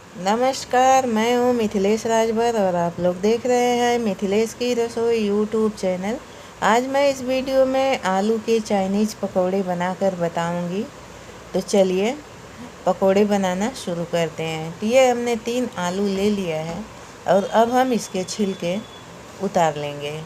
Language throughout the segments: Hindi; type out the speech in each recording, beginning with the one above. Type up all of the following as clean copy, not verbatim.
नमस्कार, मैं हूँ मिथिलेश राजभर और आप लोग देख रहे हैं मिथिलेश की रसोई यूट्यूब चैनल। आज मैं इस वीडियो में आलू के चाइनीज़ पकौड़े बनाकर बताऊंगी। तो चलिए पकौड़े बनाना शुरू करते हैं। तो ये हमने 3 आलू ले लिया है और अब हम इसके छिलके उतार लेंगे।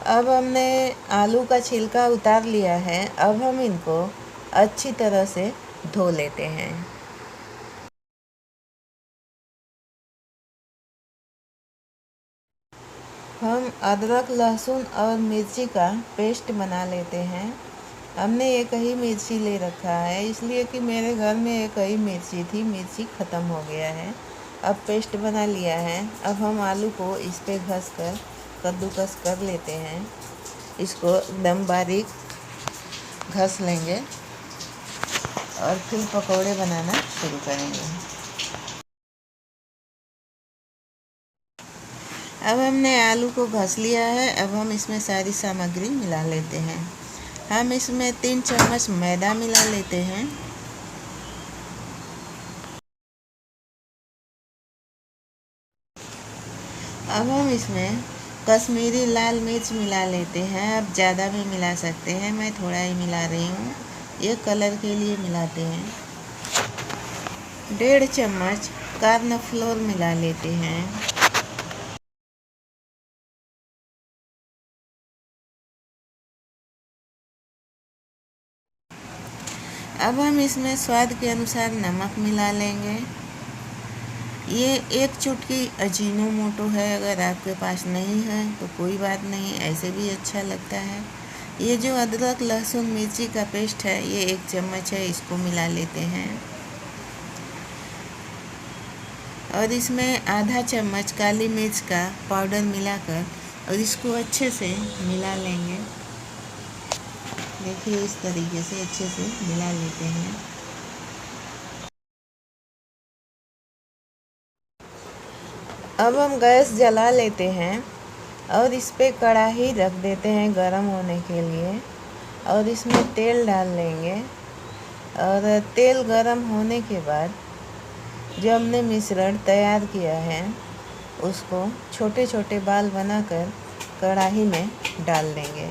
अब हमने आलू का छिलका उतार लिया है। अब हम इनको अच्छी तरह से धो लेते हैं। हम अदरक, लहसुन और मिर्ची का पेस्ट बना लेते हैं। हमने एक ही मिर्ची ले रखा है, इसलिए कि मेरे घर में एक ही मिर्ची थी, मिर्ची ख़त्म हो गया है। अब पेस्ट बना लिया है। अब हम आलू को इस पे घस कर कद्दूकस कर लेते हैं। इसको एकदम बारीक घस लेंगे और फिर पकौड़े बनाना शुरू करेंगे। अब हमने आलू को घस लिया है। अब हम इसमें सारी सामग्री मिला लेते हैं। हम इसमें 3 चम्मच मैदा मिला लेते हैं। अब हम इसमें कश्मीरी लाल मिर्च मिला लेते हैं। आप ज़्यादा भी मिला सकते हैं, मैं थोड़ा ही मिला रही हूँ, ये कलर के लिए मिलाते हैं। 1.5 चम्मच कॉर्नफ्लोर मिला लेते हैं। अब हम इसमें स्वाद के अनुसार नमक मिला लेंगे। ये 1 चुटकी अजीनोमोटो है, अगर आपके पास नहीं है तो कोई बात नहीं, ऐसे भी अच्छा लगता है। ये जो अदरक लहसुन मिर्ची का पेस्ट है, ये 1 चम्मच है, इसको मिला लेते हैं। और इसमें आधा चम्मच काली मिर्च का पाउडर मिलाकर और इसको अच्छे से मिला लेंगे। देखिए इस तरीके से अच्छे से मिला लेते हैं। अब हम गैस जला लेते हैं और इस पे कढ़ाई रख देते हैं गरम होने के लिए और इसमें तेल डाल लेंगे। और तेल गरम होने के बाद जो हमने मिश्रण तैयार किया है उसको छोटे छोटे बाल बनाकर कढ़ाई में डाल देंगे।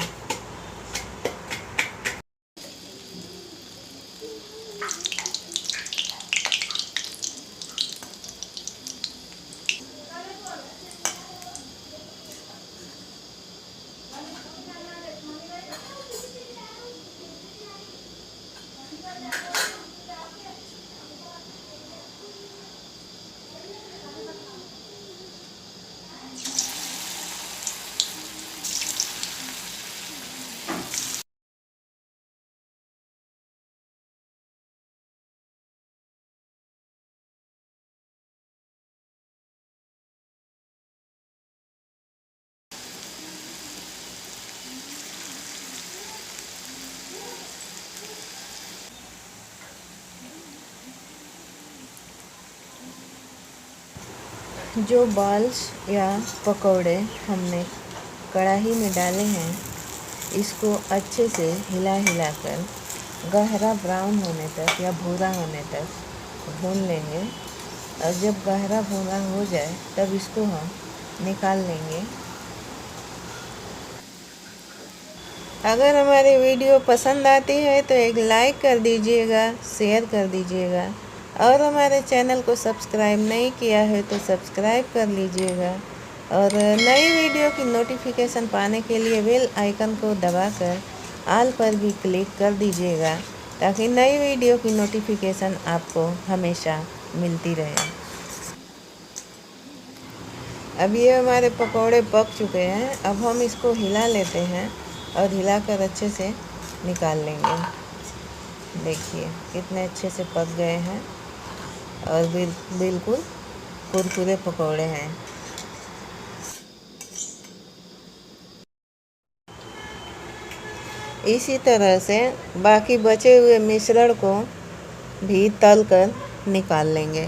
जो बॉल्स या पकौड़े हमने कढ़ाई में डाले हैं, इसको अच्छे से हिला हिला कर गहरा ब्राउन होने तक या भूरा होने तक भून लेंगे। और जब गहरा भूरा हो जाए तब इसको हम निकाल लेंगे। अगर हमारी वीडियो पसंद आती है तो एक लाइक कर दीजिएगा, शेयर कर दीजिएगा और हमारे चैनल को सब्सक्राइब नहीं किया है तो सब्सक्राइब कर लीजिएगा। और नई वीडियो की नोटिफिकेशन पाने के लिए बेल आइकन को दबाकर ऑल पर भी क्लिक कर दीजिएगा ताकि नई वीडियो की नोटिफिकेशन आपको हमेशा मिलती रहे। अब ये हमारे पकौड़े पक चुके हैं। अब हम इसको हिला लेते हैं और हिलाकर अच्छे से निकाल लेंगे। देखिए कितने अच्छे से पक गए हैं और बिल्कुल कुरकुरे पकौड़े हैं। इसी तरह से बाकी बचे हुए मिश्रण को भी तल कर निकाल लेंगे।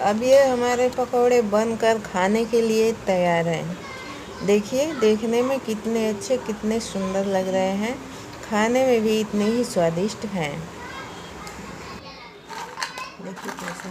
अब ये हमारे पकौड़े बनकर खाने के लिए तैयार हैं। देखिए, देखने में कितने अच्छे, कितने सुंदर लग रहे हैं, खाने में भी इतने ही स्वादिष्ट हैं। देखिए कैसे